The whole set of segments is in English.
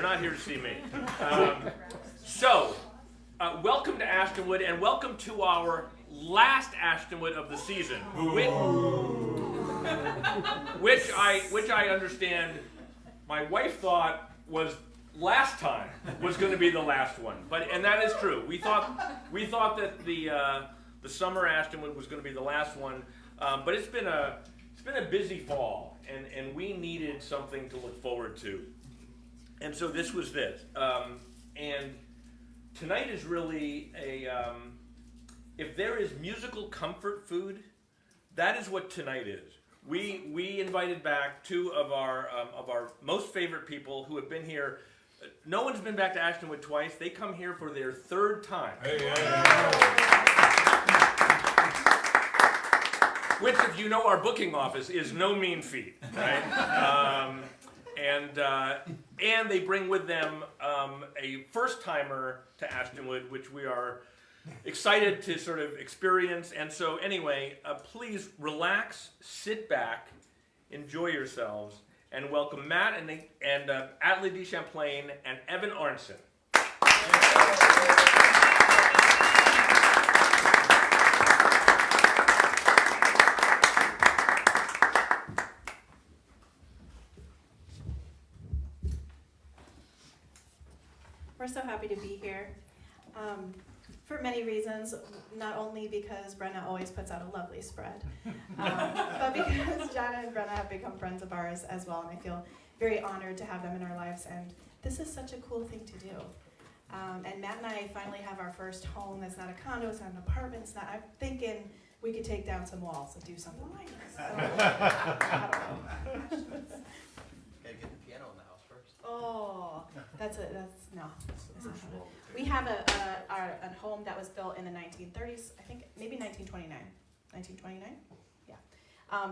not here to see me. Welcome to Ashtonwood, and welcome to our last Ashtonwood of the season, which I understand my wife thought was last time was going to be the last one, and that is true. We thought that the summer Ashtonwood was going to be the last one, but it's been a busy fall, and we needed something to look forward to, and so this was this. And tonight is really if there is musical comfort food, that is what tonight is. We invited back two of our most favorite people who have been here. No one's been back to Ashtonwood twice. They come here for their third time. Which, if you know our booking office, is no mean feat, right? And they bring with them a first-timer to Ashtonwood, which we are excited to sort of experience. And so anyway, please relax, sit back, enjoy yourselves, and welcome Matt and Atla DeChamplain and Evan Arntzen. We're so happy to be here for many reasons, not only because Brenna always puts out a lovely spread, but because Jana and Brenna have become friends of ours as well, and I feel very honored to have them in our lives, and this is such a cool thing to do. And Matt and I finally have our first home that's not a condo, it's not an apartment, I'm thinking we could take down some walls and do something like this. I don't know. Gotta get the piano in the house first. Oh, no. We have a home that was built in the 1930s, I think maybe 1929. 1929? Yeah.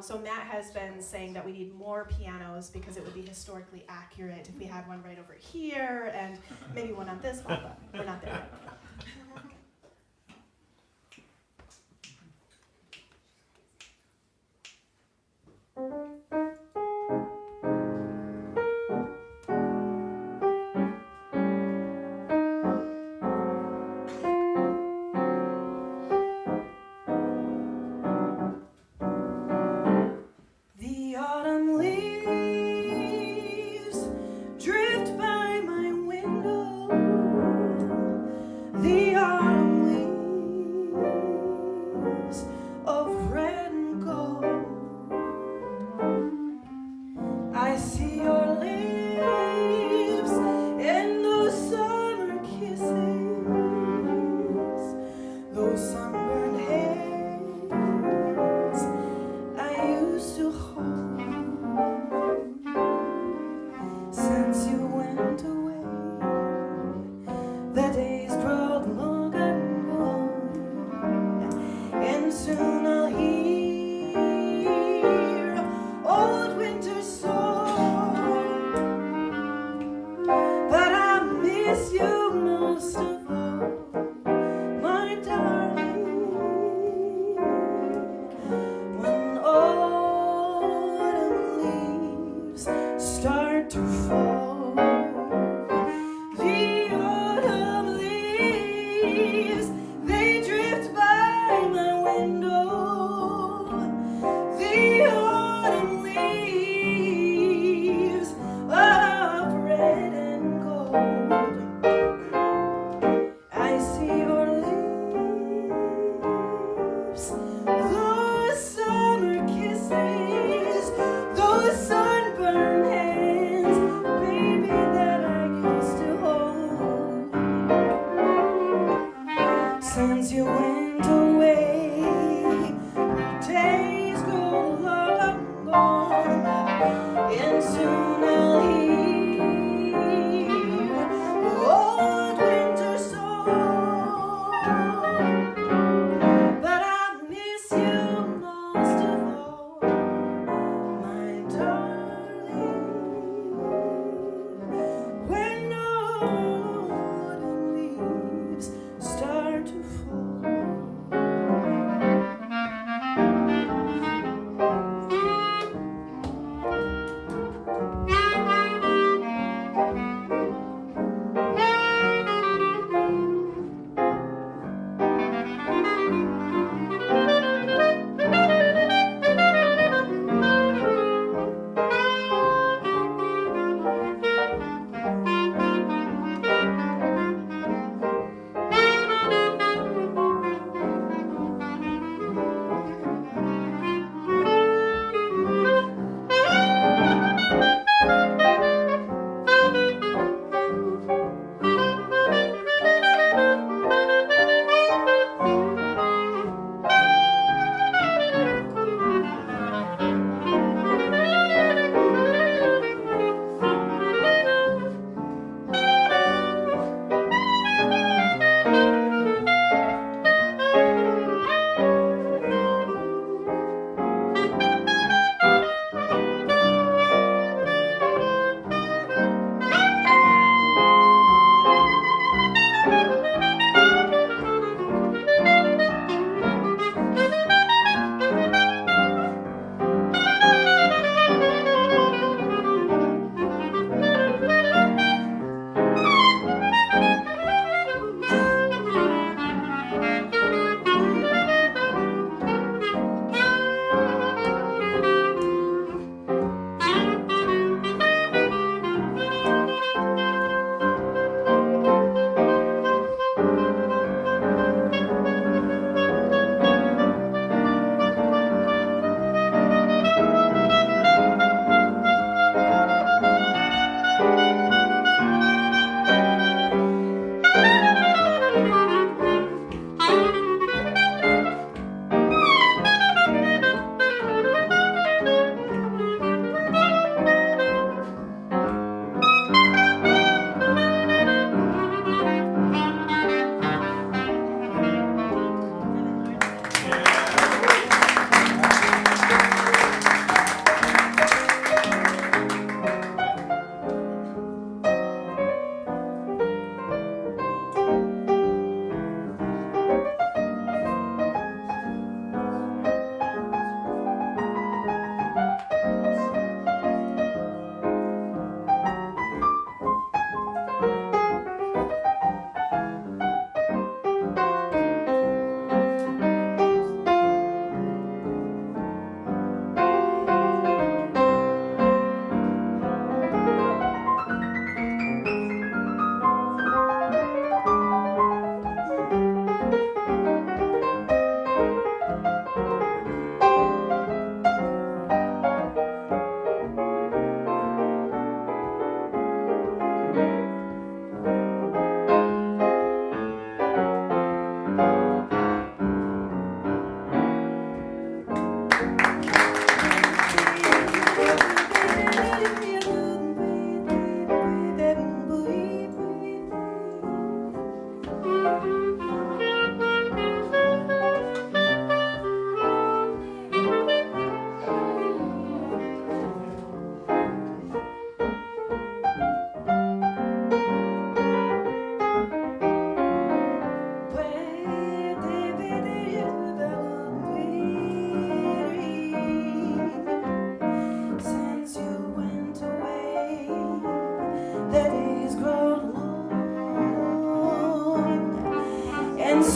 So Matt has been saying that we need more pianos because it would be historically accurate if we had one right over here and maybe one on this wall, but we're not there yet.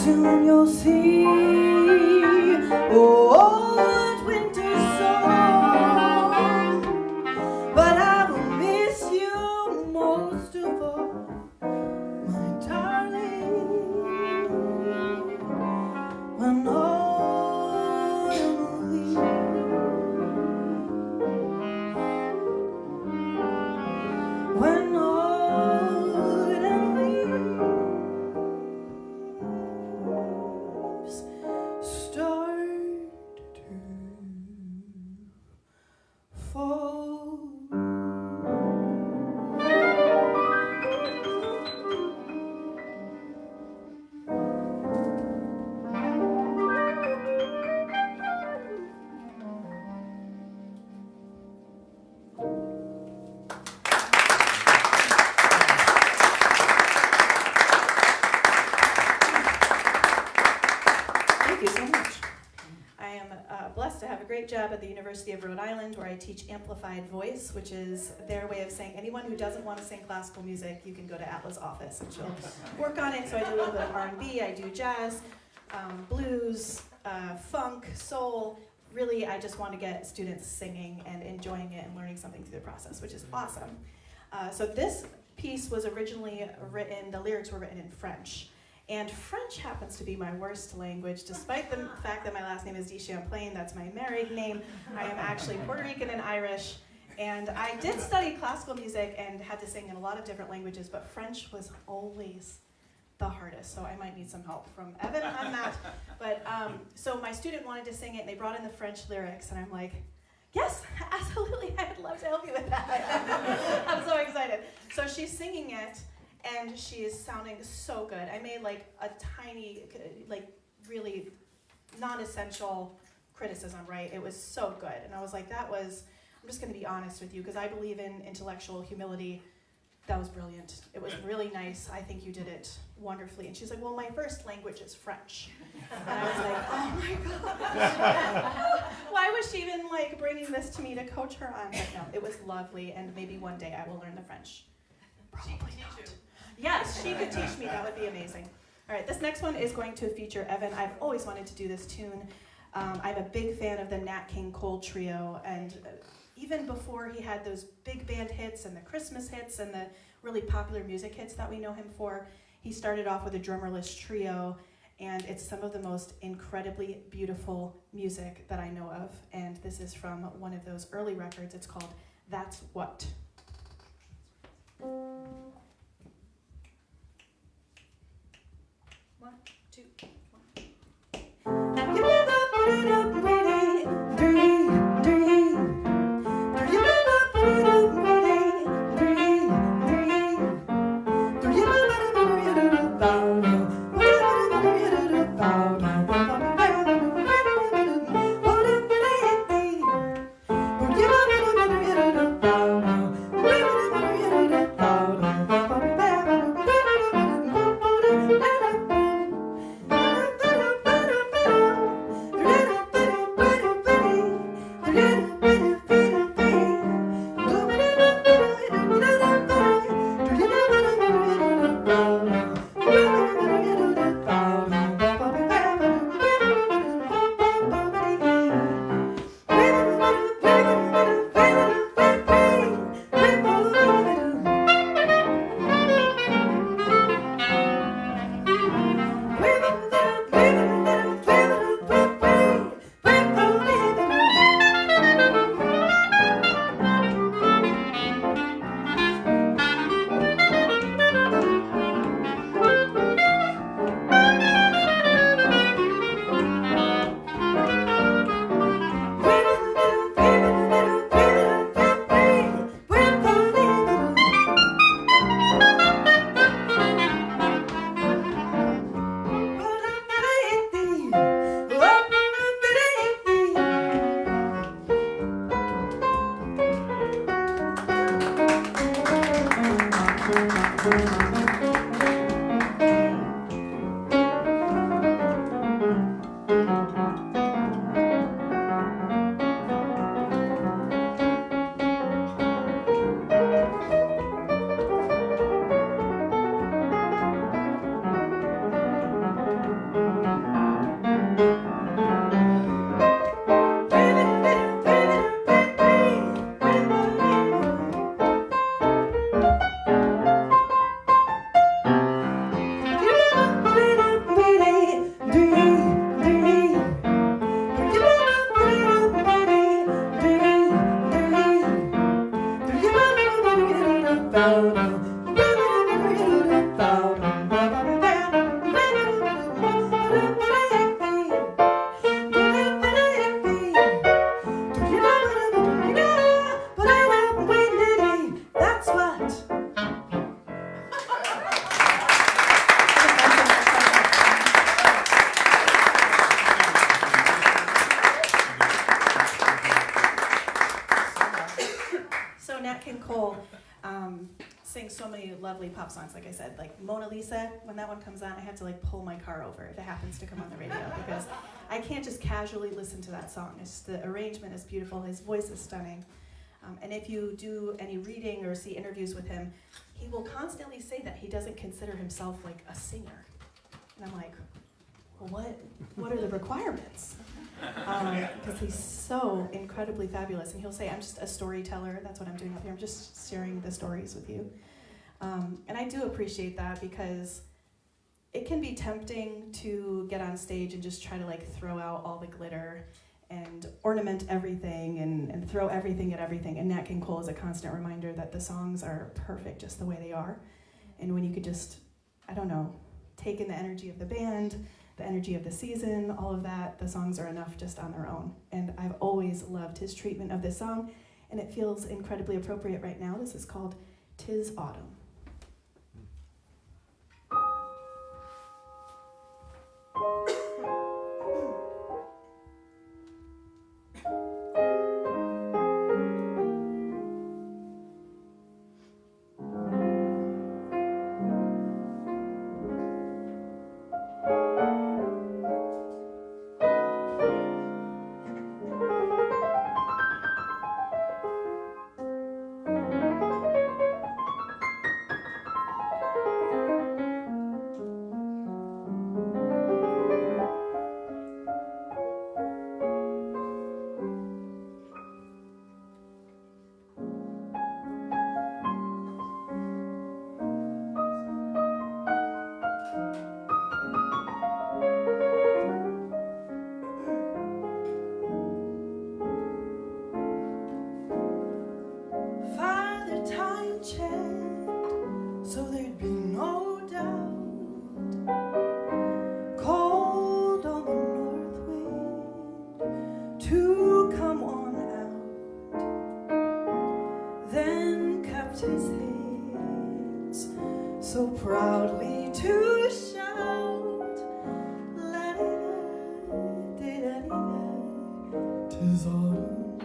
soon you'll see, oh, winter's song. But I will miss you most of all, my darling, when autumn leaves, when autumn leaves start to fall. Thank you so much. I am blessed to have a great job at the University of Rhode Island, where I teach amplified voice, which is their way of saying anyone who doesn't want to sing classical music, you can go to Atla's office and she'll work on it. So I do a little bit of R&B, I do jazz, blues, funk, soul. Really, I just want to get students singing and enjoying it and learning something through the process, which is awesome. So this piece was originally written, the lyrics were written in French. And French happens to be my worst language, despite the fact that my last name is DeChamplain. That's my married name. I am actually Puerto Rican and Irish. And I did study classical music and had to sing in a lot of different languages, but French was always the hardest. So I might need some help from Evan on that. But so my student wanted to sing it, and they brought in the French lyrics, and I'm like, yes, absolutely, I would love to help you with that. I'm so excited. So she's singing it, and she is sounding so good. I made like a tiny, like really non-essential criticism, right? It was so good. And I was like, I'm just gonna be honest with you, because I believe in intellectual humility. That was brilliant. It was really nice. I think you did it wonderfully. And she's like, well, my first language is French. And I was like, oh my gosh. Why was she even like bringing this to me to coach her on? But no, it was lovely. And maybe one day I will learn the French. Probably not. Yes, she could teach me. That would be amazing. All right, this next one is going to feature Evan. I've always wanted to do this tune. I'm a big fan of the Nat King Cole Trio, and even before he had those big band hits and the Christmas hits and the really popular music hits that we know him for, he started off with a drummerless trio, and it's some of the most incredibly beautiful music that I know of. And this is from one of those early records. It's called That's What. One, two, one. So Nat King Cole sings so many lovely pop songs, like I said, like Mona Lisa. When that one comes on, I have to like pull my car over if it happens to come on the radio because I can't just casually listen to that song. It's the arrangement is beautiful, his voice is stunning. And if you do any reading or see interviews with him, he will constantly say that he doesn't consider himself like a singer. And I'm like, well, what are the requirements? Because he's so incredibly fabulous. And he'll say, I'm just a storyteller. That's what I'm doing up here. I'm just sharing the stories with you. And I do appreciate that because it can be tempting to get on stage and just try to like throw out all the glitter and ornament everything and throw everything at everything. And Nat King Cole is a constant reminder that the songs are perfect just the way they are. And when you could just, I don't know, take in the energy of the band, the energy of the season, all of that, the songs are enough just on their own. And I've always loved his treatment of this song, and it feels incredibly appropriate right now. This is called 'Tis Autumn. So there'd be no doubt. Called on the north wind to come on out, then kept his hands so proudly to shout, la-di-da-di-da-di-da, 'tis autumn.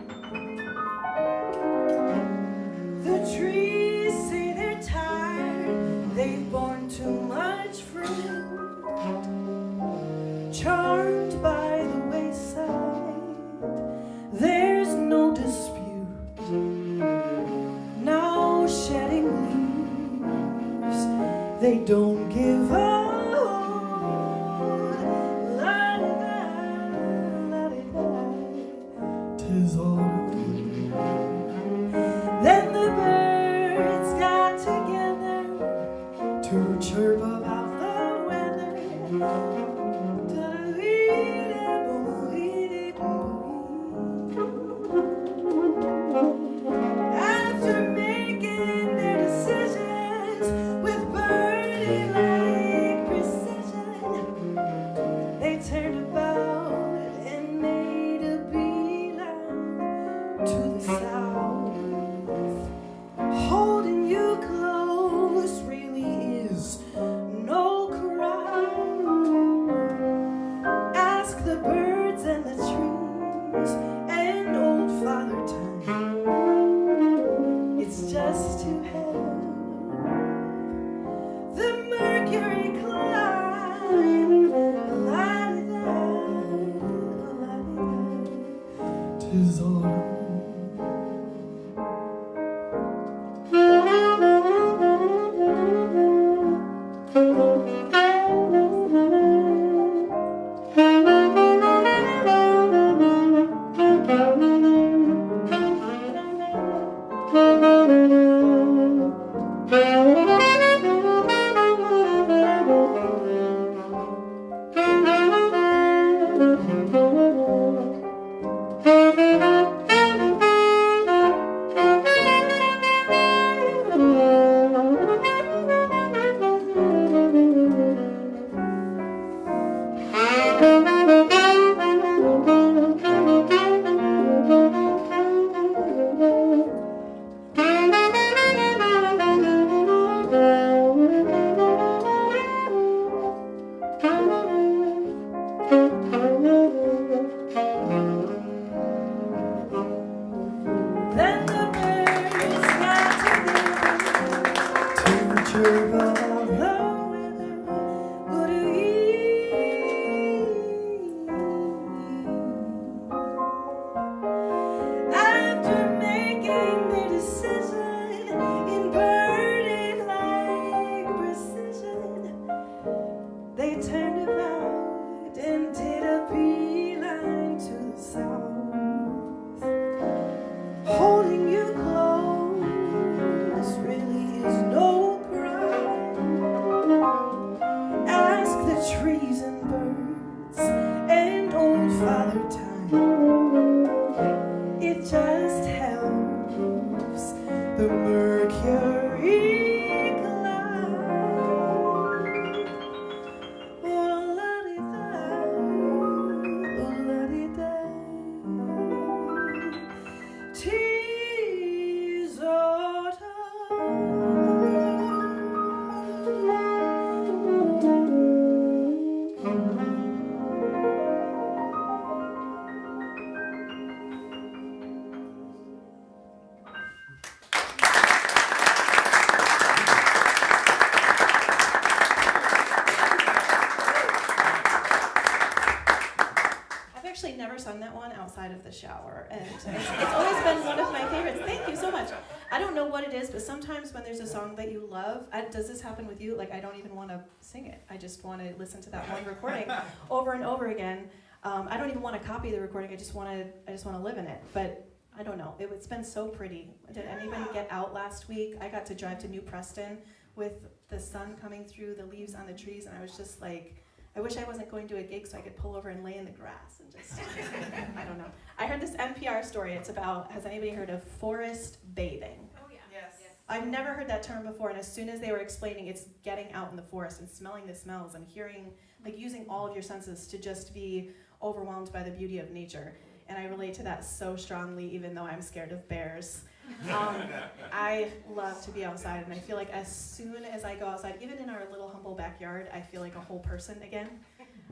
The trees say they're tired, they've borne too much fruit, charmed by the wayside, there's no dispute. Now shedding leaves, they don't give up. La-di-da, 'tis autumn. Then the birds got together to chirp about the weather. After making their decisions with birdie-like precision, they turned about and made a beeline to the south. Holding you close really is no crime. Ask the birds and the trees and old Father Time. It's just to help the mercury climb. La-di-da, la-di-da, 'tis autumn. sure of all the weather would after making their decision in birdie-like precision, they turned about and did a beeline to the south. Holding you close really is no crime. Ask the trees and birds and old Father Time. It just helps the mercury climb. Oh, la-di-da, oh, la-di-da. Tis I've actually never sung that one outside of the shower, and it's always been one of my favorites. Thank you so much. I don't know what it is, but sometimes when there's a song that you love, does this happen with you? Like, I don't even want to sing it. I just want to listen to that one recording over and over again. I don't even want to copy the recording. I just want to live in it. But I don't know. It's been so pretty. Did anybody get out last week? I got to drive to New Preston with the sun coming through the leaves on the trees, and I was just like, I wish I wasn't going to a gig so I could pull over and lay in the grass and just, I don't know. I heard this NPR story. It's about, has anybody heard of forest bathing? Oh, yeah. Yes. I've never heard that term before, and as soon as they were explaining, it's getting out in the forest and smelling the smells and hearing, like using all of your senses to just be overwhelmed by the beauty of nature. And I relate to that so strongly, even though I'm scared of bears. I love to be outside, and I feel like as soon as I go outside, even in our little humble backyard, I feel like a whole person again.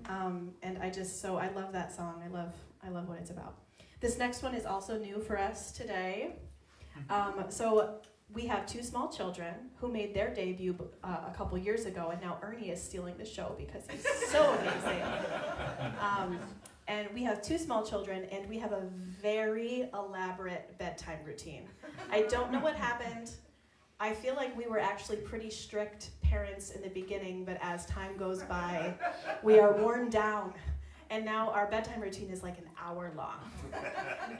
And I love that song. I love what it's about. This next one is also new for us today. So we have two small children who made their debut a couple years ago, and now Ernie is stealing the show because he's so amazing. And we have two small children, and we have a very elaborate bedtime routine. I don't know what happened. I feel like we were actually pretty strict parents in the beginning, but as time goes by, we are worn down. And now our bedtime routine is like an hour long.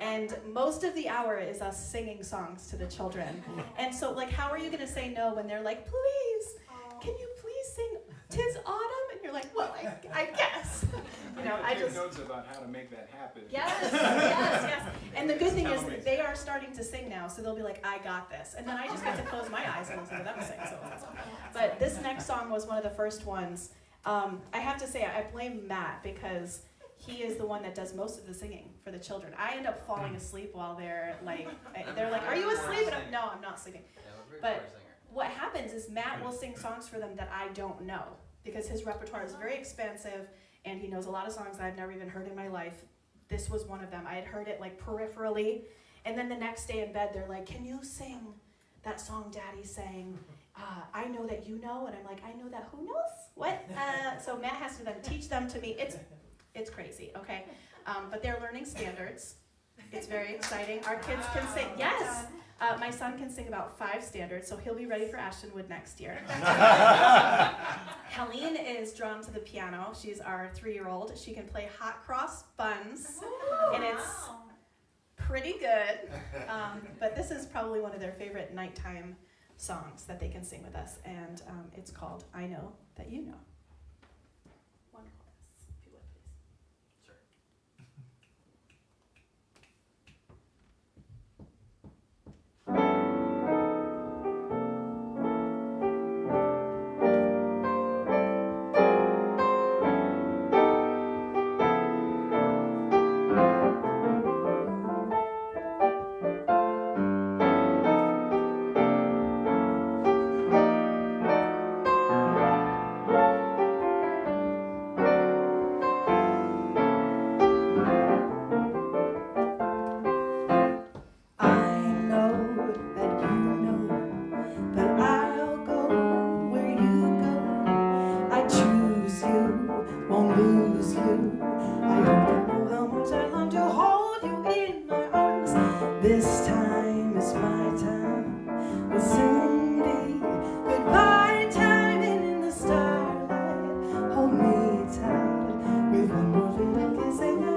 And most of the hour is us singing songs to the children. And so, like, how are you gonna say no when they're like, please, can you please sing 'Tis Autumn? And you're like, well, I guess. You know, I just... notes about how to make that happen. Yes. And the good thing is they are starting to sing now, so they'll be like, I got this. And then I just get to close my eyes and listen to them sing. So it's awesome. But this next song was one of the first ones. I have to say, I blame Matt because he is the one that does most of the singing for the children. I end up falling asleep while they're like, are you asleep? And no, I'm not sleeping. But what happens is Matt will sing songs for them that I don't know because his repertoire is very expansive and he knows a lot of songs that I've never even heard in my life. This was one of them. I had heard it like peripherally, and then the next day in bed they're like, can you sing that song Daddy sang? I know that you know, and I'm like, I know that who knows? What? So Matt has to then teach them to me. It's crazy, okay? But they're learning standards. It's very exciting. Our kids can sing, yes! My son can sing about 5 standards, so he'll be ready for Ashtonwood next year. Helene is drawn to the piano. She's our 3-year-old. She can play hot cross buns, and it's pretty good. But this is probably one of their favorite nighttime songs that they can sing with us, and it's called I Know That You Know. One chorus, if you would, please. Sure. This time is my time. Will soon be goodbye time, and in the starlight, hold me tight with one more little kiss and night.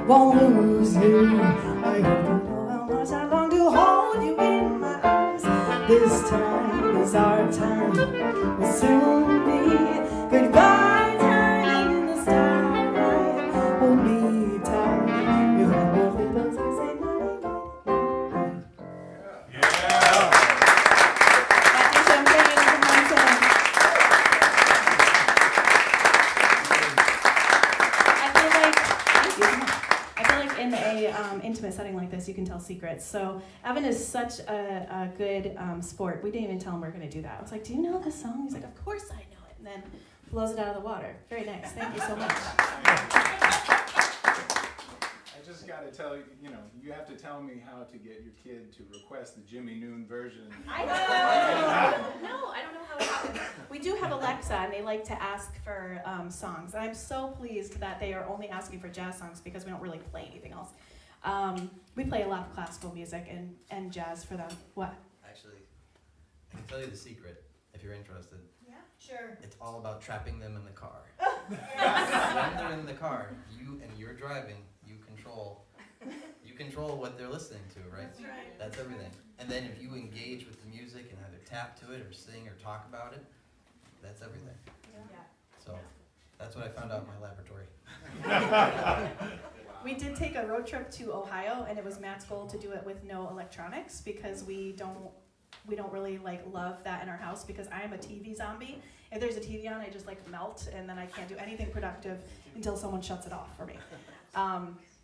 Won't lose you. I hope you know how much I long to hold you in my arms. This time is our time. Will soon be goodbye time in the starlight. Hold me tight. You have more little to say night. Matt DeChamplain, Evan Arntzen. I feel like in a intimate setting like this, you can tell secrets. So Evan is such a good sport. We didn't even tell him we were going to do that. I was like, "Do you know this song?" He's like, "Of course I know it." And then blows it out of the water. Very nice. Thank you so much. I just got to tell you, you have to tell me how to get your kid to request the Jimmy Noon version. I know. No, I don't know how it happens. We do have Alexa, and they like to ask for songs. And I'm so pleased that they are only asking for jazz songs because we don't really play anything else. We play a lot of classical music and jazz for them. What? Actually, I can tell you the secret if you're interested. Yeah, sure. It's all about trapping them in the car. When they're in the car, you're driving, you control what they're listening to, right? That's right. That's everything. And then if you engage with the music and either tap to it or sing or talk about it, that's everything. Yeah. So that's what I found out in my laboratory. Wow. We did take a road trip to Ohio, and it was Matt's goal to do it with no electronics because we don't really love that in our house because I am a TV zombie. If there's a TV on, I just melt, and then I can't do anything productive until someone shuts it off for me.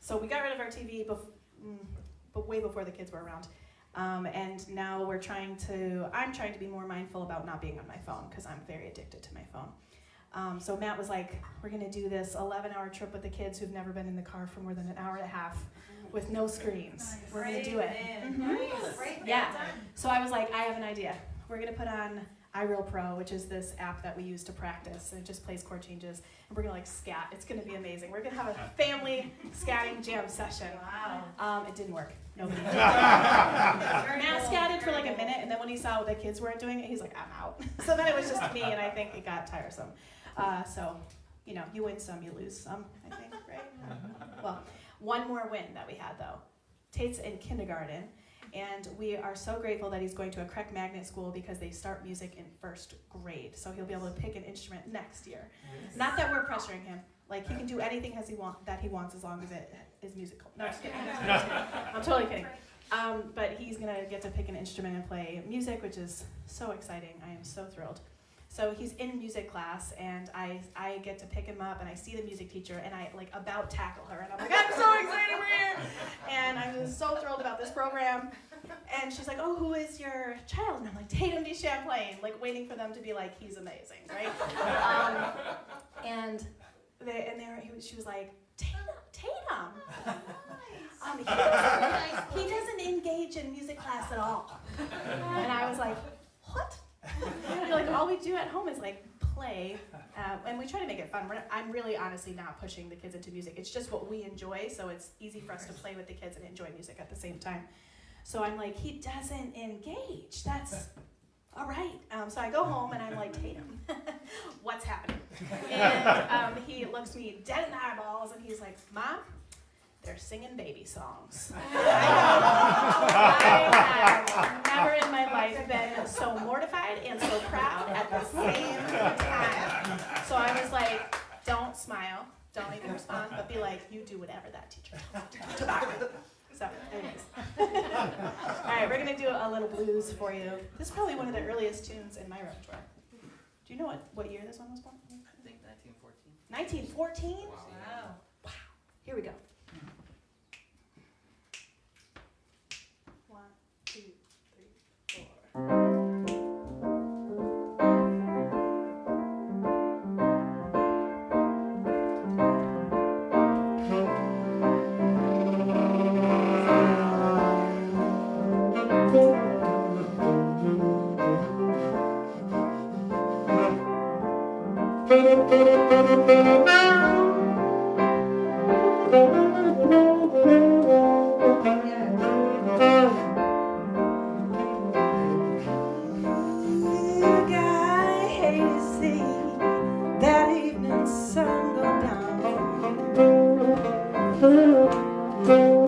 So we got rid of our TV but way before the kids were around. And now I'm trying to be more mindful about not being on my phone because I'm very addicted to my phone. So Matt was like, we're gonna do this 11-hour trip with the kids who've never been in the car for more than an hour and a half with no screens. We're gonna do it. Yeah. So I was like, I have an idea. We're gonna put on iReal Pro, which is this app that we use to practice, and it just plays chord changes, and we're gonna scat. It's gonna be amazing. We're gonna have a family scatting jam session. Wow. It didn't work. Nobody did. Matt scatted for a minute, and then when he saw the kids weren't doing it, he's like, I'm out. So then it was just me, and I think it got tiresome. So, you win some, you lose some, I think, right? Well, one more win that we had, though. Tate's in kindergarten, and we are so grateful that he's going to a Craig Magnet school because they start music in 1st grade. So he'll be able to pick an instrument next year. Yes. Not that we're pressuring him. He can do anything he wants as long as it is musical. No, just kidding. I'm totally kidding. But he's going to get to pick an instrument and play music, which is so exciting. I am so thrilled. So he's in music class, and I get to pick him up, and I see the music teacher, and I about tackle her, and I'm like, I'm so excited we're here, and I'm just so thrilled about this program. And she's like, oh, who is your child? And I'm like, Tatum DeChamplain, waiting for them to be like, he's amazing, right? She was like, Tatum. He doesn't engage in music class at all. And I was like, what? All we do at home is play, and we try to make it fun. I'm really honestly not pushing the kids into music. It's just what we enjoy, so it's easy for us to play with the kids and enjoy music at the same time. So I'm like, he doesn't engage. That's all right. So I go home and I'm like, Tatum, what's happening? And he looks me dead in the eyeballs and he's like, Mom, they're singing baby songs. I have never in my life been so mortified and so proud at the same time. So I was like, don't smile, don't even respond, but be like, you do whatever that teacher told you to do. So, anyways. All right, we're going to do a little blues for you. This is probably one of the earliest tunes in my repertoire. Do you know what year this one was born? I think 1914. 1914? Wow. Here we go. 1, 2, 3, 4.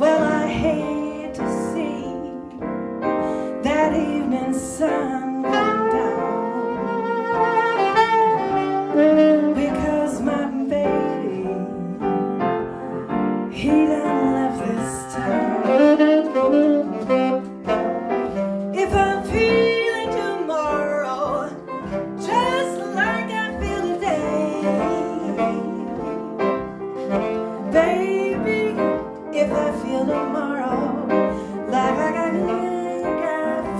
Well, I hate to see that evening sun go down, because my baby, he done left this town. If I'm feeling tomorrow just like I feel today, baby, if I feel tomorrow like I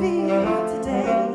feel today,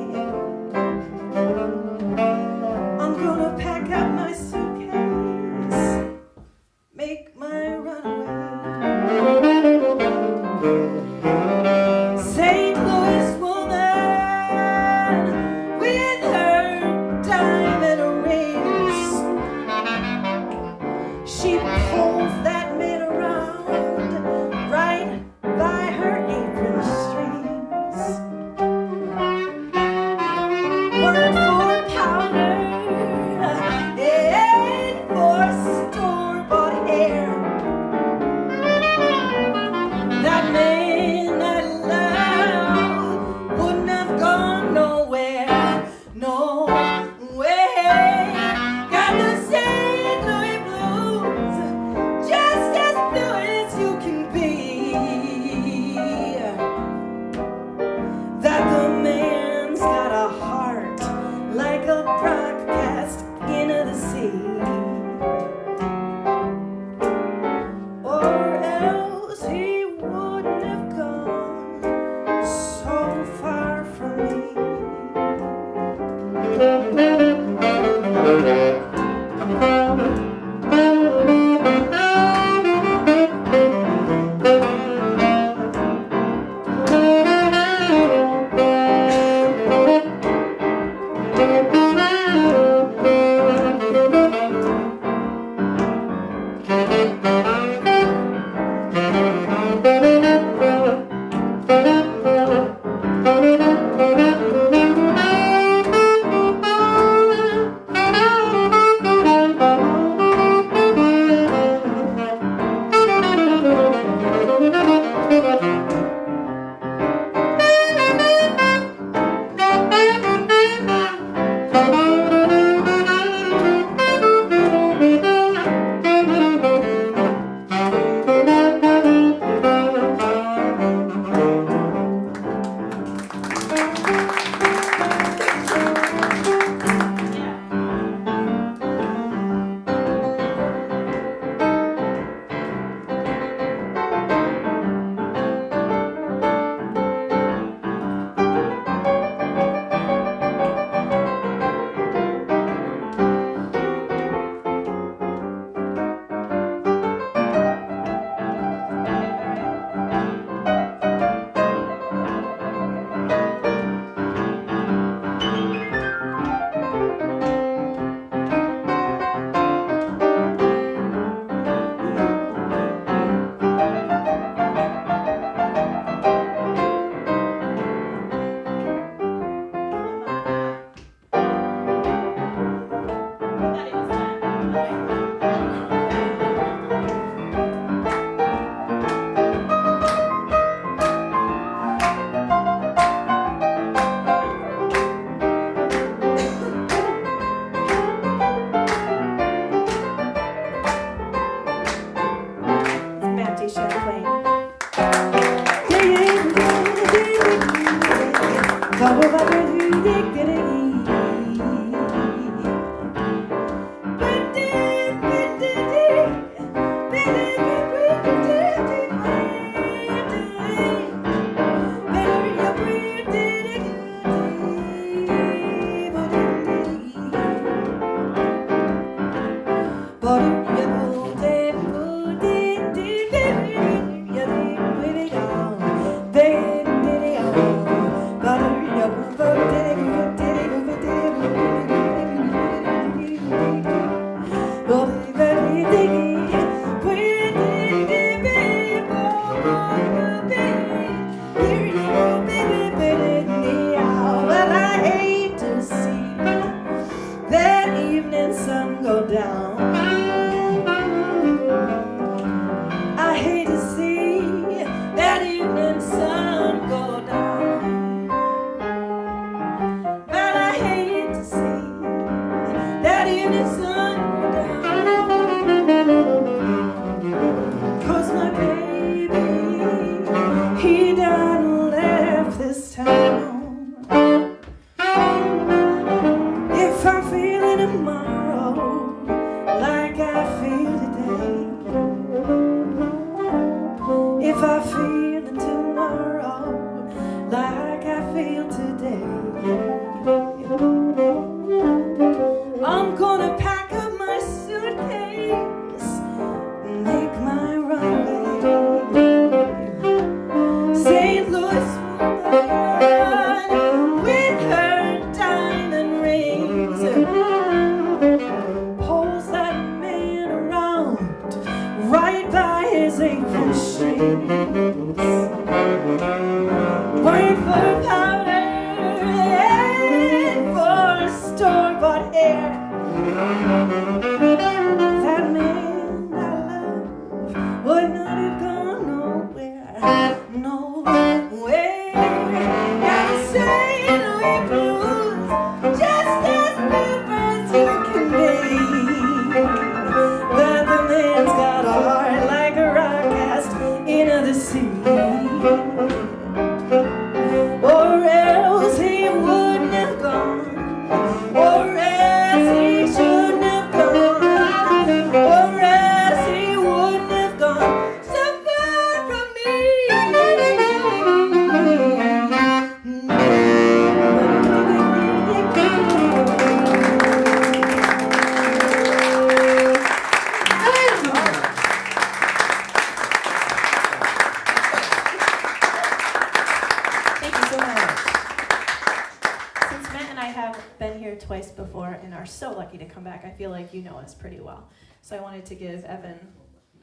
Pretty well. So I wanted to give Evan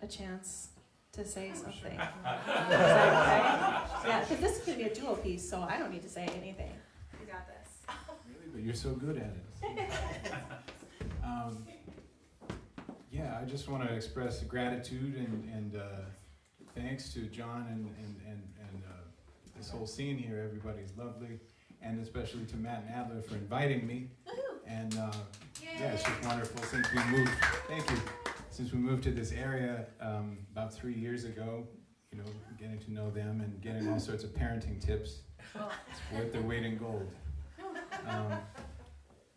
a chance to say something. Is that okay? Yeah, because this is going to be a duo piece, so I don't need to say anything. You got this. Really? But you're so good at it. Yeah, I just want to express gratitude and thanks to John and this whole scene here. Everybody's lovely. And especially to Matt Atla for inviting me. And yeah, it's just wonderful since we moved. Thank you. Since we moved to this area about 3 years ago, you know, getting to know them and getting all sorts of parenting tips. It's worth their weight in gold.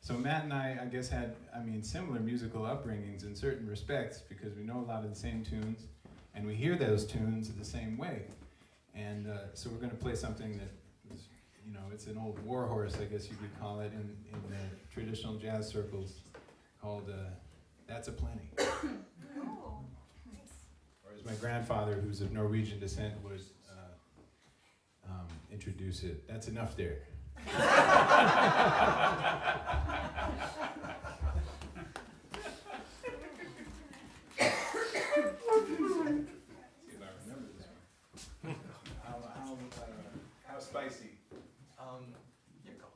So Matt and I guess, had, similar musical upbringings in certain respects because we know a lot of the same tunes and we hear those tunes the same way. And so we're going to play something that is, you know, it's an old war horse, I guess you could call it, in the traditional jazz circles, called That's a Plenty. Or as my grandfather, who's of Norwegian descent, would introduce it, that's enough there. See if I remember this one. How spicy? Your call.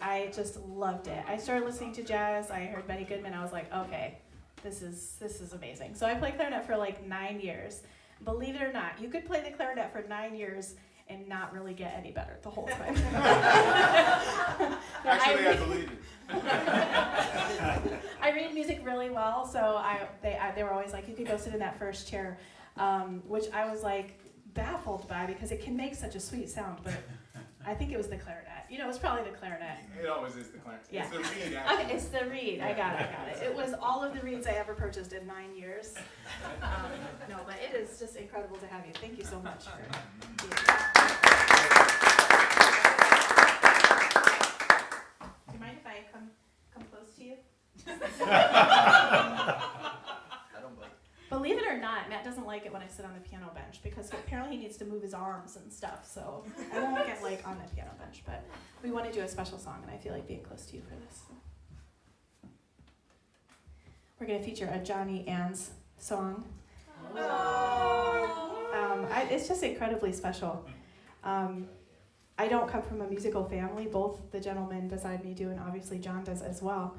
I just loved it. I started listening to jazz. I heard Benny Goodman. I was like, okay, this is amazing. So I played clarinet for like 9 years. Believe it or not, you could play the clarinet for 9 years and not really get any better the whole time. Actually, I believe it. I read music really well, so they were always like, you could go sit in that first chair, which I was like baffled by because it can make such a sweet sound, but I think it was the clarinet. You know, it was probably the clarinet. It always is the clarinet. Yeah. It's the reed, actually. Okay, it's the reed. I got it. It was all of the reeds I ever purchased in 9 years. No, but it is just incredible to have you. Thank you so much. Do you mind if I come close to you? I don't blame. Believe it or not, Matt doesn't like it when I sit on the piano bench because apparently he needs to move his arms and stuff, so I won't get like on the piano bench, but we want to do a special song and I feel like being close to you for this. We're going to feature a Johnny Ann's song. It's just incredibly special. I don't come from a musical family. Both the gentlemen beside me do, and obviously John does as well.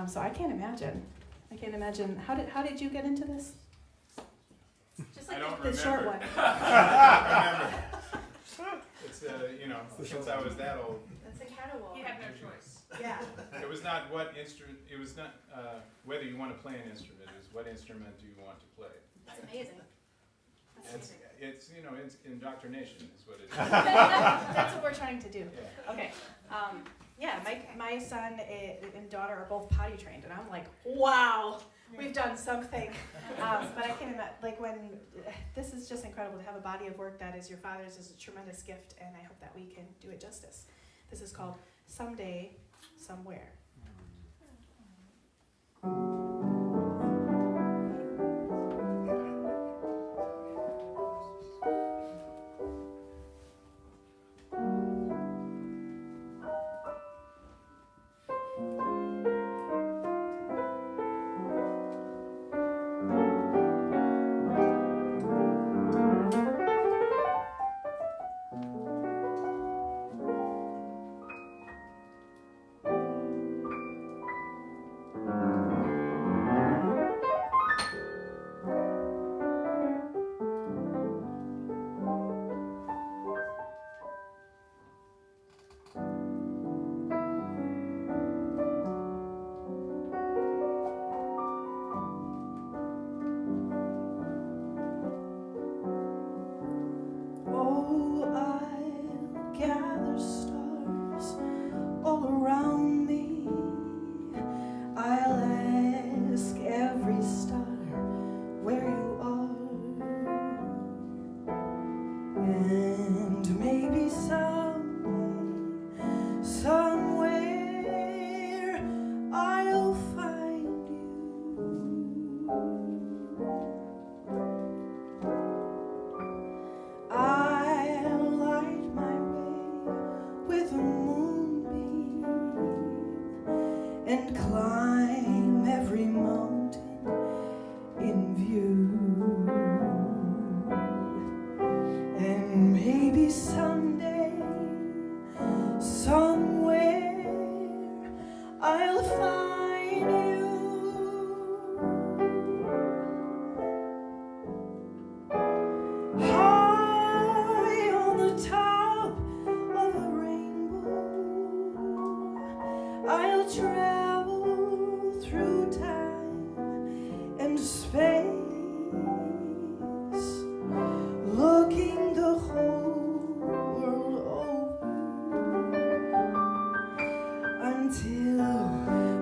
So I can't imagine. How did you get into this? Just like the short one. I remember. It's since I was that old. That's incredible. You have no choice. Yeah. It was not what instrument. It was not whether you want to play an instrument. It was what instrument do you want to play. That's amazing. It's indoctrination is what it is. That's what we're trying to do. Yeah. Okay. My son and daughter are both potty trained, and I'm like, wow, we've done something. But I can't imagine, this is just incredible to have a body of work that is your father's is a tremendous gift, and I hope that we can do it justice. This is called Someday, Somewhere. somewhere I'll find you. High on the top of a rainbow, I'll travel through time and space, looking the whole world over until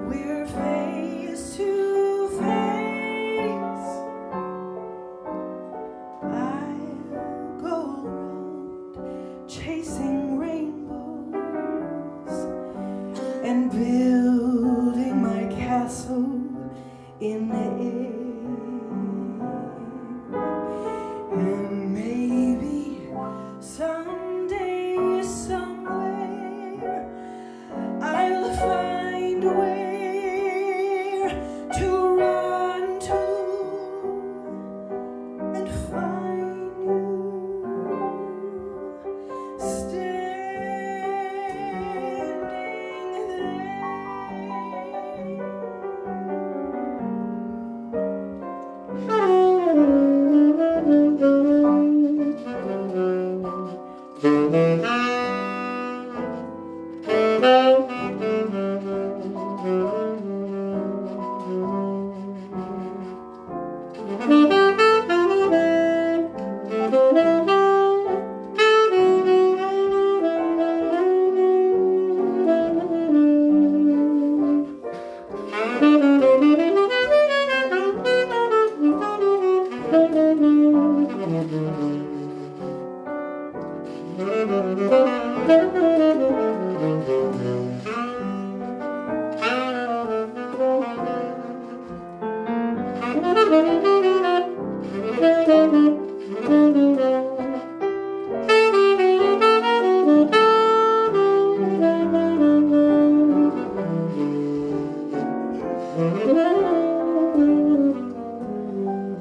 we're face to face. I'll go around chasing rainbows and building my castle in the air. And maybe someday, somewhere, I'll find where to run to and find you standing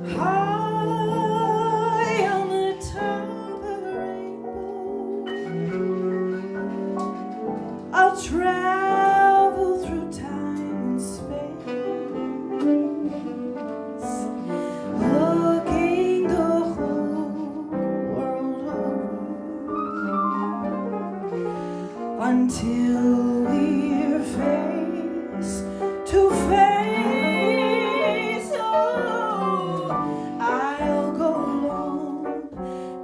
high on the top of a rainbow, I'll travel through time and space, looking the whole world over until we're face to face. Oh, I'll go along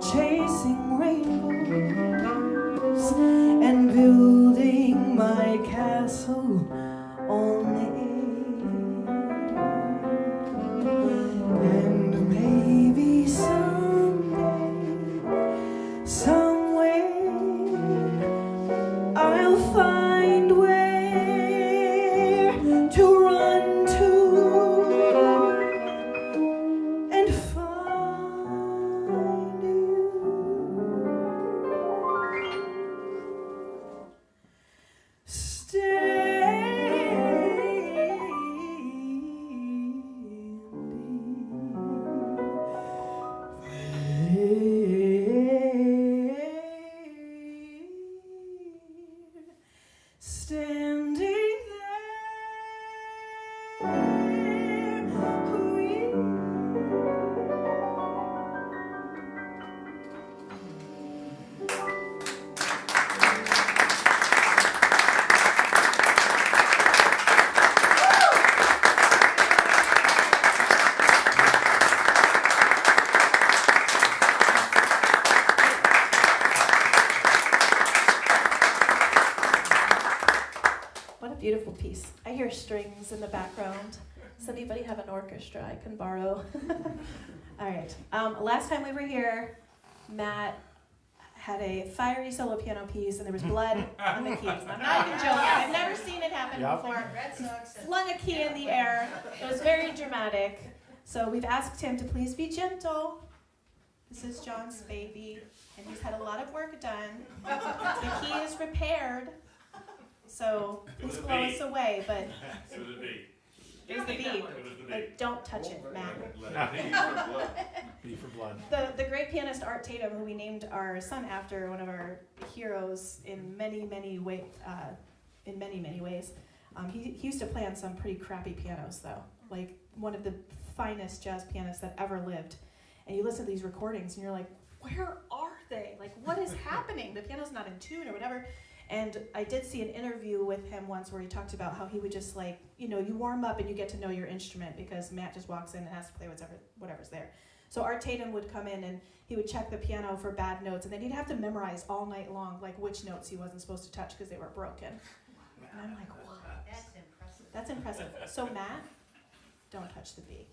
chasing rainbows and building my castle on the air. And maybe someday, somewhere, I'll find where to run to and find you. Standing What a beautiful piece. I hear strings in the background. Does anybody have an orchestra I can borrow? All right. Last time we were here, Matt had a fiery solo piano piece, and there was blood on the keys. I'm not even joking. I've never seen it happen before. Flung a key in the air. It was very dramatic. So we've asked him to please be gentle. This is John's baby, and he's had a lot of work done. The key is repaired. So please blow us away, but So would it be? It was the B. It was the Like, don't touch it, Matt. B for blood. The great pianist Art Tatum, who we named our son after, one of our heroes in many ways. He used to play on some pretty crappy pianos, though. Like one of the finest jazz pianists that ever lived. And you listen to these recordings, and you're like, where are they? Like, what is happening? The piano's not in tune or whatever. And I did see an interview with him once where he talked about how he would just like, you know, you warm up and you get to know your instrument because Matt just walks in and has to play whatever's there. So Art Tatum would come in and he would check the piano for bad notes, and then he'd have to memorize all night long like which notes he wasn't supposed to touch because they were broken. And I'm like, wow. That's impressive. That's impressive. So Matt, don't touch the B.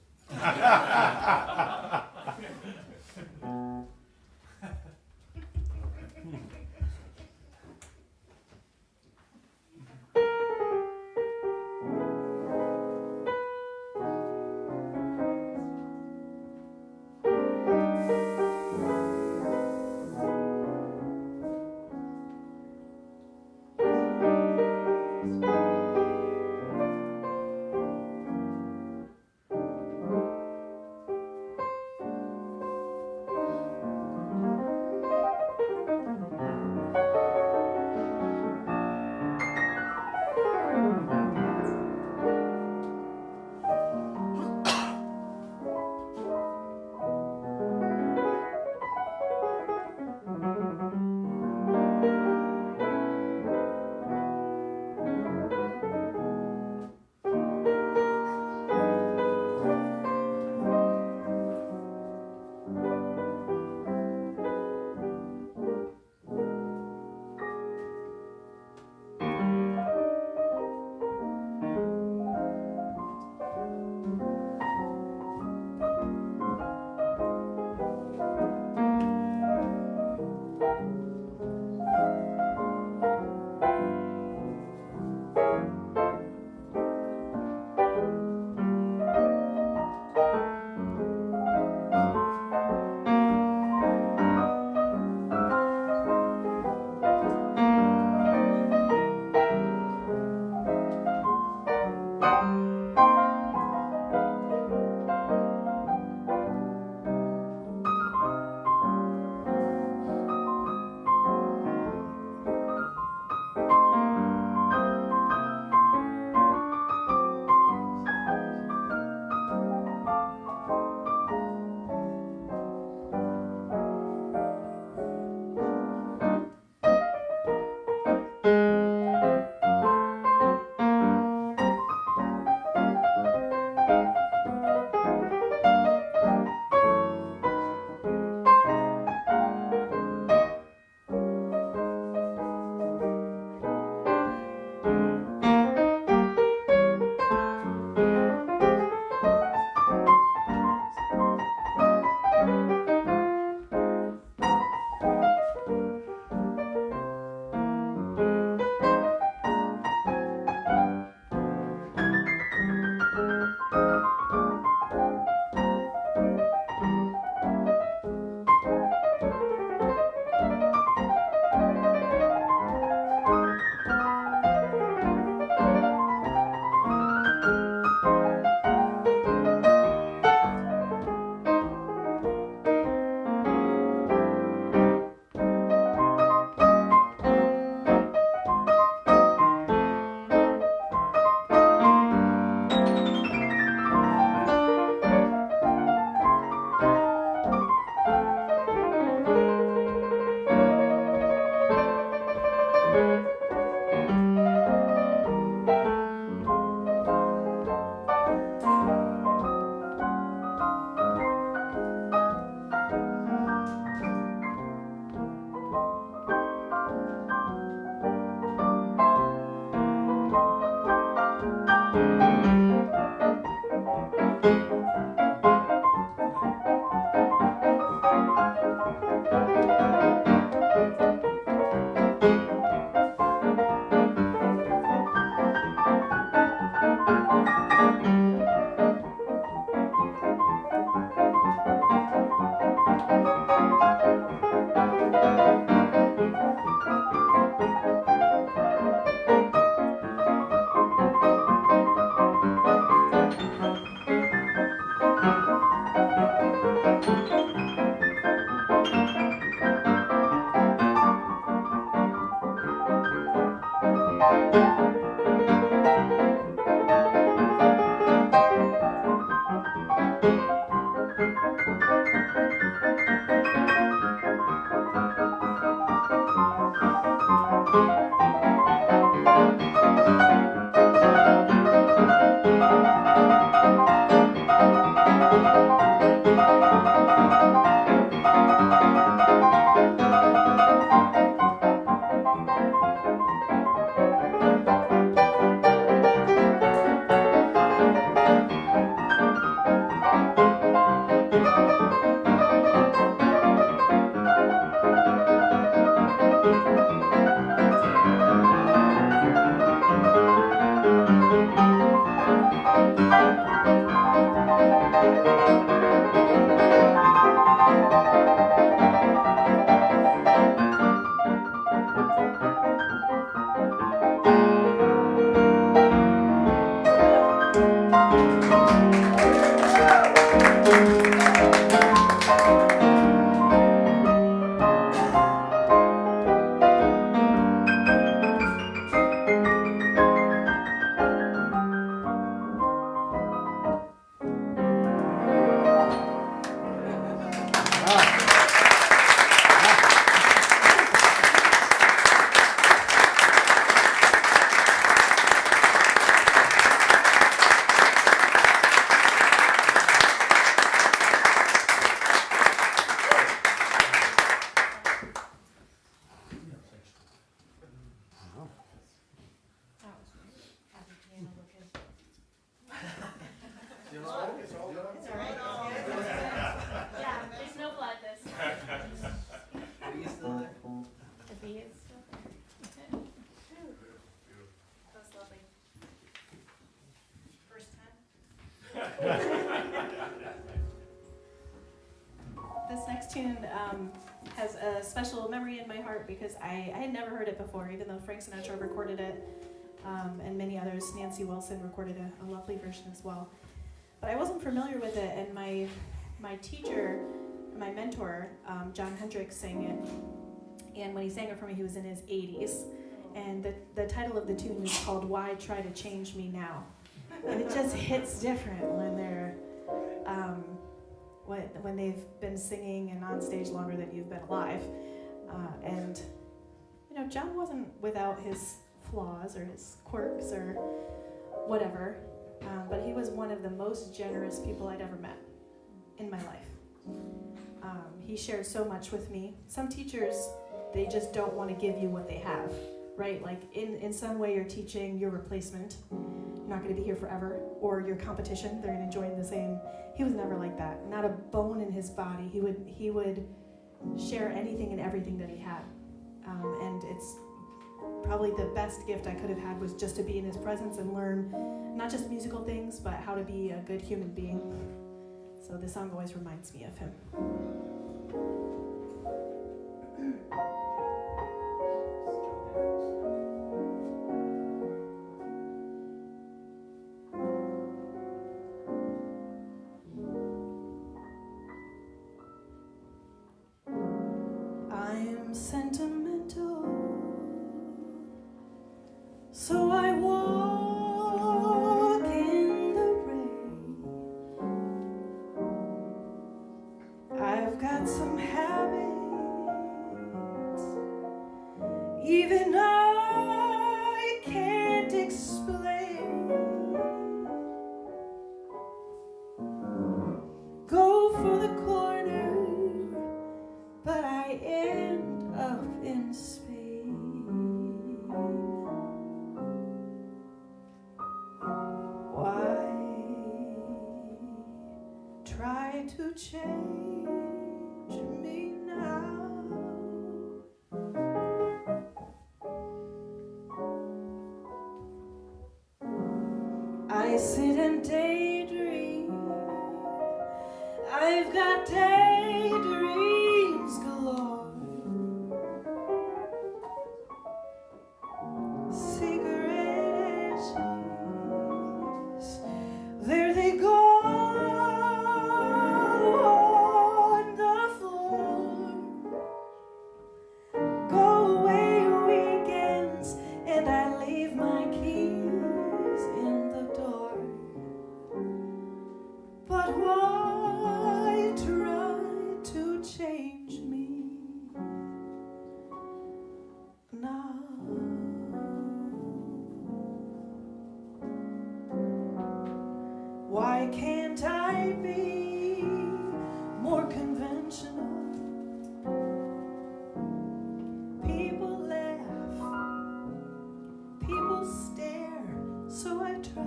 This next tune has a special memory in my heart because I had never heard it before, even though Frank Sinatra recorded it and many others. Nancy Wilson recorded a lovely version as well. But I wasn't familiar with it, and my teacher, my mentor, John Hendricks, sang it. And when he sang it for me, he was in his 80s. And the title of the tune is called Why Try to Change Me Now? And it just hits different when they're when they've been singing and on stage longer than you've been alive. And you know, John wasn't without his flaws or his quirks or whatever, but he was one of the most generous people I'd ever met in my life. He shared so much with me. Some teachers, they just don't want to give you what they have, right? Like in some way you're teaching your replacement. You're not going to be here forever. Or your competition, they're going to join the same. He was never like that. Not a bone in his body. He would share anything and everything that he had. And it's probably the best gift I could have had was just to be in his presence and learn not just musical things, but how to be a good human being. So this song always reminds me of him. I'm sentimental, so I walk in the rain. I've got some habits, even I can't explain. Go for the corner, but I end up in Spain. Why try to change me now? I sit and daydream. I've got daydreams galore. Cigarette ashes, there they go on the floor. Go away weekends and I leave Why can't I be more conventional? People laugh, people stare, so I try.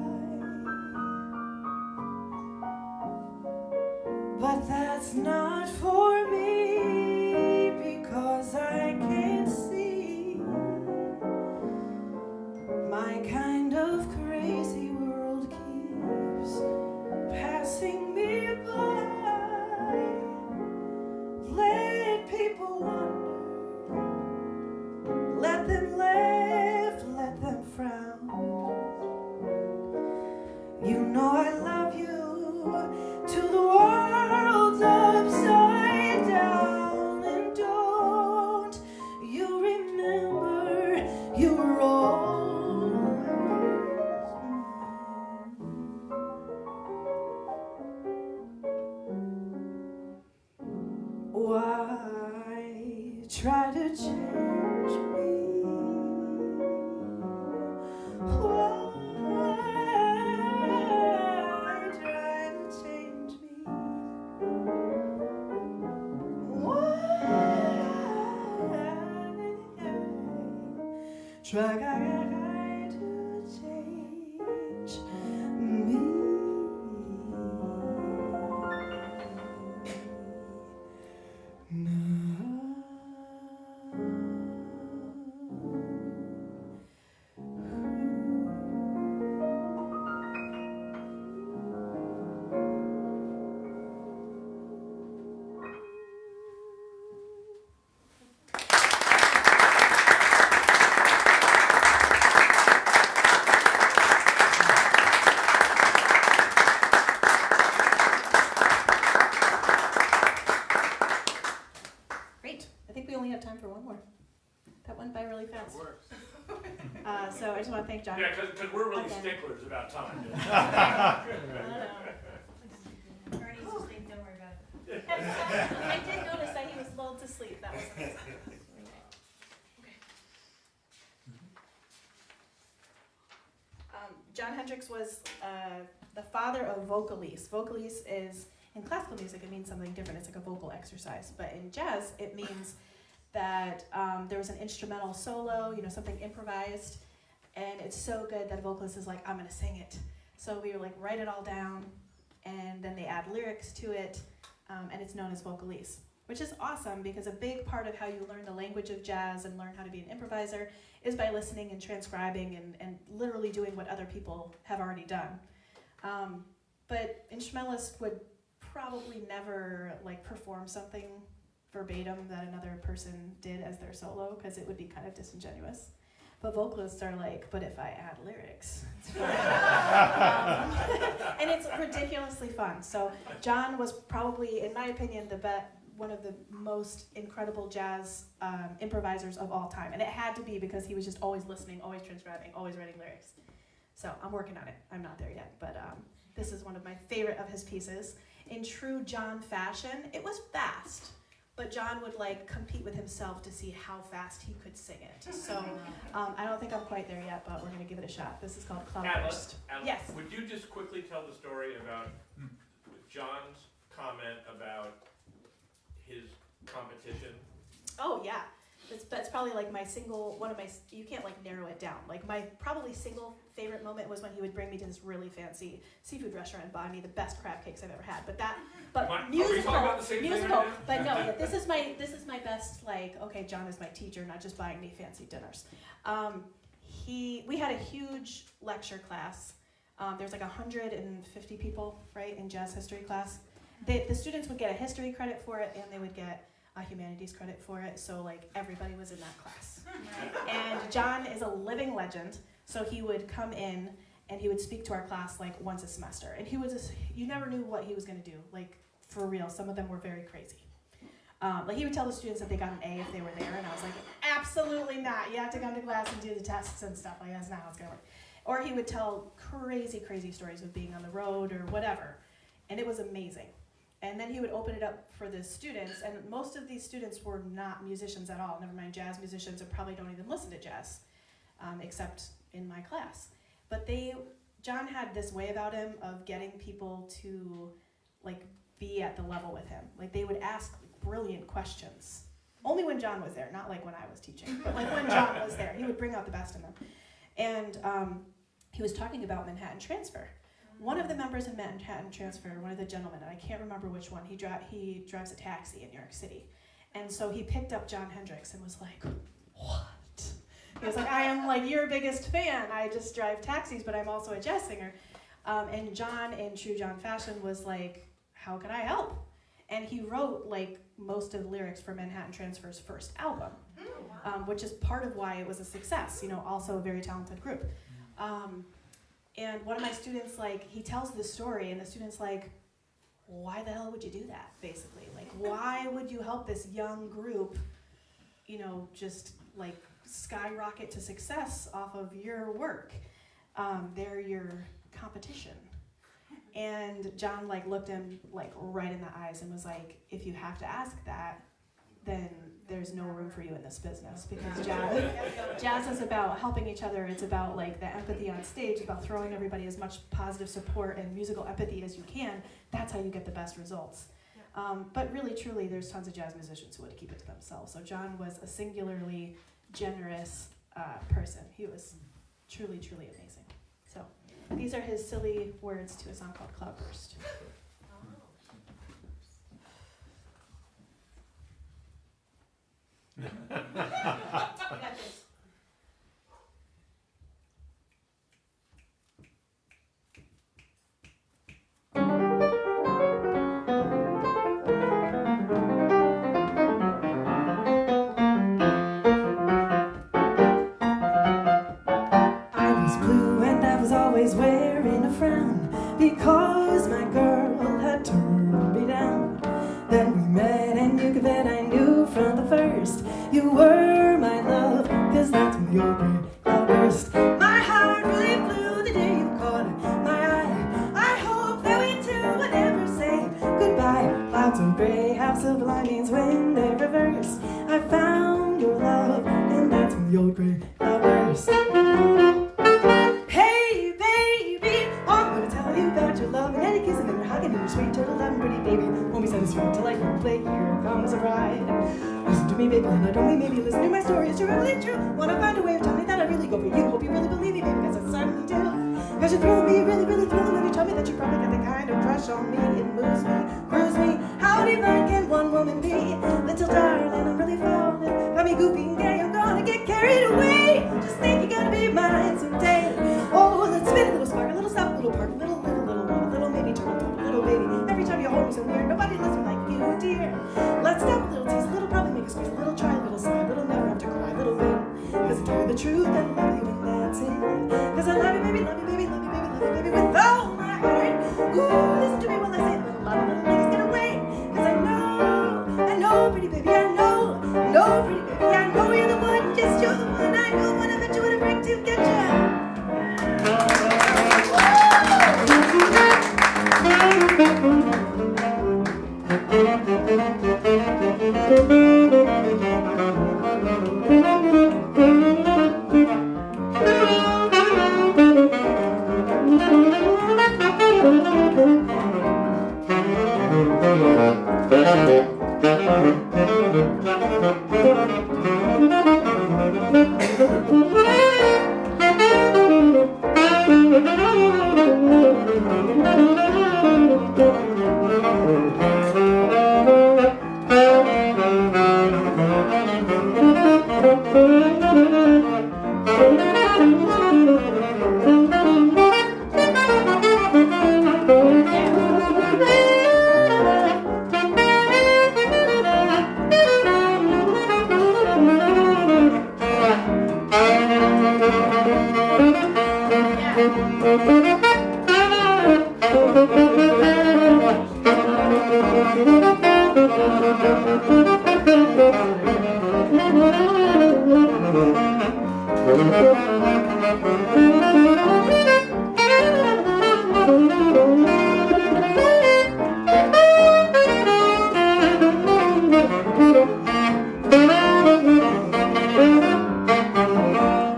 But that's not for me, because I can't see my kind of crazy world keeps passing me by. Let people wonder, let them laugh, let them frown. You know I love you till the world's upside down. And don't you remember you were always mine. Why try to change me? Why try to change me? Why try to change me? Great. I think we only have time for one more. That went by really fast. Works. So I just want to thank John. Yeah, because we're really Okay. sticklers about time. I Ernie's asleep, don't worry about it. I did notice that he was lulled to sleep. That was amazing. John Hendricks was the father of vocalese. Vocalese is, in classical music, it means something different. It's like a vocal exercise. But in jazz, it means that there was an instrumental solo, something improvised, and it's so good that a vocalist is like, I'm going to sing it. So we were like, write it all down, and then they add lyrics to it, and it's known as vocalese, which is awesome because a big part of how you learn the language of jazz and learn how to be an improviser is by listening and transcribing and literally doing what other people have already done. But instrumentalists would probably never perform something verbatim that another person did as their solo because it would be kind of disingenuous. But vocalists are like, but if I add lyrics, it's fun. And it's ridiculously fun. So John was probably, in my opinion, one of the most incredible jazz improvisers of all time. And it had to be because he was just always listening, always transcribing, always writing lyrics. So I'm working on it. I'm not there yet, but this is one of my favorite of his pieces. In true John fashion, it was fast, but John would compete with himself to see how fast he could sing it. So I don't think I'm quite there yet, but we're gonna give it a shot. This is called Cloudburst. Atla, Yes. would you just quickly tell the story about John's comment about his competition? Oh yeah, that's probably you can't narrow it down. My probably single favorite moment was when he would bring me to this really fancy seafood restaurant and buy me the best crab cakes I've ever had. Are we talking about the same thing right now? But no, yeah, this is my best. Okay, John is my teacher, not just buying me fancy dinners. We had a huge lecture class. There's 150 people, right, in jazz history class. The students would get a history credit for it, and they would get a humanities credit for it. So everybody was in that class. And John is a living legend. So he would come in and he would speak to our class once a semester. And he was you never knew what he was going to do. For real, some of them were very crazy. He would tell the students that they got an A if they were there, and I was like, absolutely not. You have to come to class and do the tests and stuff. That's not how it's going to work. Or he would tell crazy, crazy stories of being on the road or whatever. And it was amazing. And then he would open it up for the students, and most of these students were not musicians at all, never mind jazz musicians, and probably don't even listen to jazz, except in my class. But they John had this way about him of getting people to like be at the level with him. Like they would ask brilliant questions. Only when John was there, not like when I was teaching, but like when John was there, he would bring out the best in them. And he was talking about Manhattan Transfer. One of the members of Manhattan Transfer, one of the gentlemen, and I can't remember which one, he drives a taxi in New York City. And so he picked up John Hendricks and was like, what? He was like, I am like your biggest fan. I just drive taxis, but I'm also a jazz singer. And John, in true John fashion, was like, how can I help? And he wrote like most of the lyrics for Manhattan Transfer's first album, which is part of why it was a success, you know, also a very talented group. And one of my students, like, he tells this story, and the student's like, why the hell would you do that, basically? Like, why would you help this young group, you know, just, like, skyrocket to success off of your work? They're your competition. And John, like, looked him, like, right in the eyes and was like, if you have to ask that, then there's no room for you in this business, because jazz is about helping each other. It's about like the empathy on stage, about throwing everybody as much positive support and musical empathy as you can. That's how you get the best results. But really, truly, there's tons of jazz musicians who would keep it to themselves. So John was a singularly generous person. He was truly, truly amazing. So these are his silly words to a song called Cloudburst. You got this. I was blue and I was always wearing a frown because my girl had turned me down. Then we met and you could bet I knew from the first you were my love, cause that's when the old gray cloud burst. My heart really flew the day you caught my eye. I hope that we two would never say goodbye. Clouds of gray, house of lightnings when they reverse. I found your love, and that's when the old gray cloud burst. Hey baby, I'm gonna tell you about your love and any kissing and your hugging and your sweet turtle loving pretty baby. Won't be satisfied till I can play. Here comes a ride. Listen to me, baby, and not only maybe listen to my story. Is it really true? Wanna find a way of telling me that I really go for you. Hope you really believe me, baby, because I certainly do. Cause you thrill me, really, really thrill me when you tell me that you probably got the kind of crush on me. It moves me, grooves me. How divine can one woman be? Little darling, I'm really falling. Got me goofy and gay, I'm gonna get carried away. Just think you're gonna be mine someday. Oh, let's spin a little spark, a little stop, a little park, a little maybe turtle, little baby. Every time you hold me so near, nobody loves me like you, dear. Let's stop a little tease, a little probably make a squeeze, a little try, a little sigh, a little never have to cry, a little bit. Cause I tell you the truth, I love you and that's it. Cause I love you, baby, love you, baby, love you, baby, love you, baby, with all my heart. Ooh, listen to me while I say it, a lot of little ladies get away. Cause I know, pretty baby, I know, pretty baby, I know you're the one, yes, you're the one, I know when I bet you would break to get you.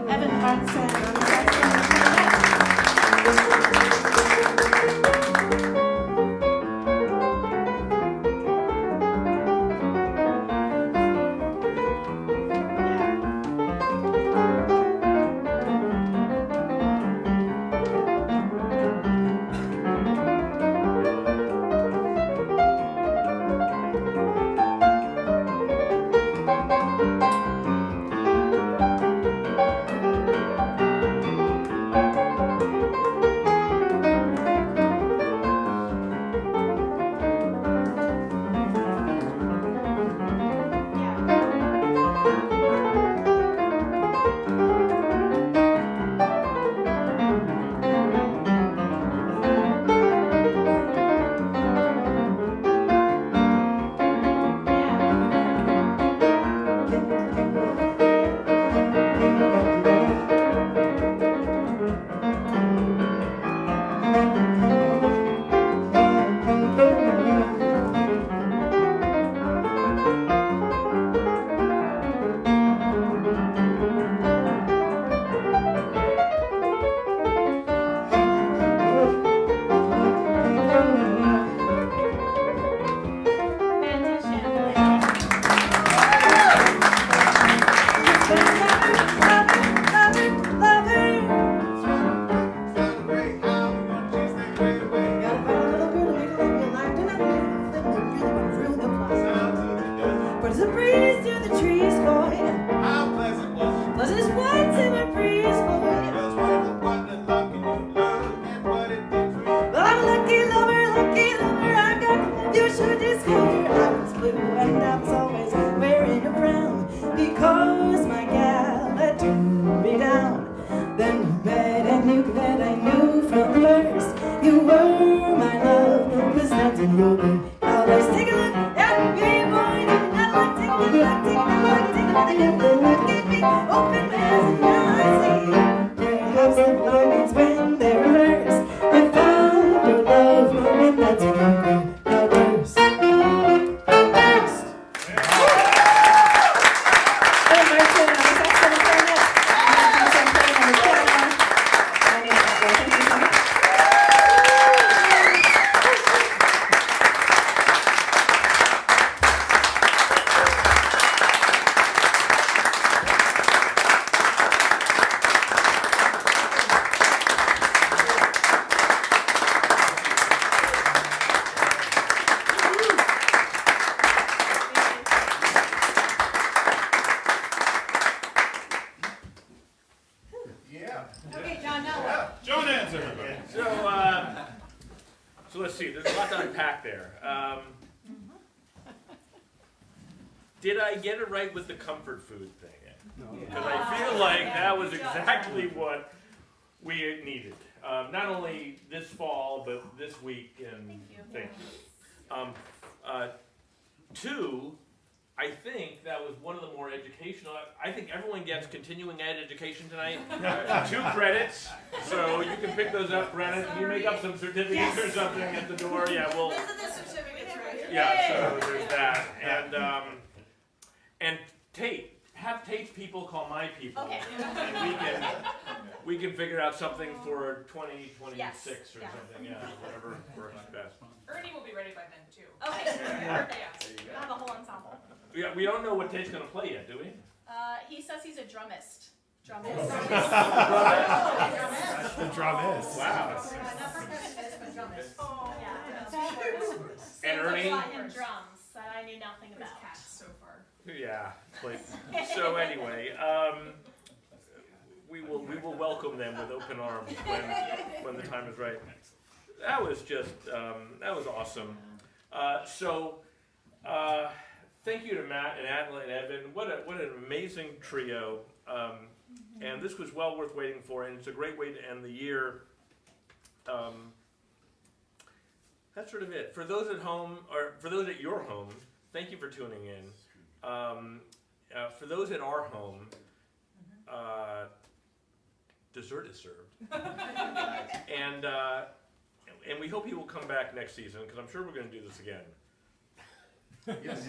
Evan Arntzen on the saxophone. Okay, John, now what? John Ends, everybody. So let's see. There's a lot to unpack there. Did I get it right with the comfort food thing? Because I feel like that was exactly what we needed. Not only this fall, but this week. And thank you. Two, I think that was one of the more educational. I think everyone gets continuing ed education tonight. 2 credits, so you can pick those up, Brennan. You make up some certificates or something at the door. Yeah, well. These are the certificates, right? Yeah, so there's that, and Tate. Have Tate's people call my people, Okay. and we can figure out something for 2026 Yes. or Yeah. something. Yeah, whatever works best. Ernie will be ready by then too. Okay. Yeah. I have a whole ensemble. Yeah, we don't know what Tate's gonna play yet, do we? He says he's a drummist. The drum is. Wow. Not percussionist, but drummist. Oh, yeah. And Ernie. And drums that I knew nothing It's about. cats so far. Yeah. Like, so anyway, we will welcome them with open arms when the time is right. That was just that was awesome. Thank you to Matt and Atla and Evan. What an amazing trio. And this was well worth waiting for, and it's a great way to end the year. That's sort of it. For those at home, or for those at your home, thank you for tuning in. For those at our home, dessert is served. And we hope you will come back next season, because I'm sure we're going to do this again. Yes.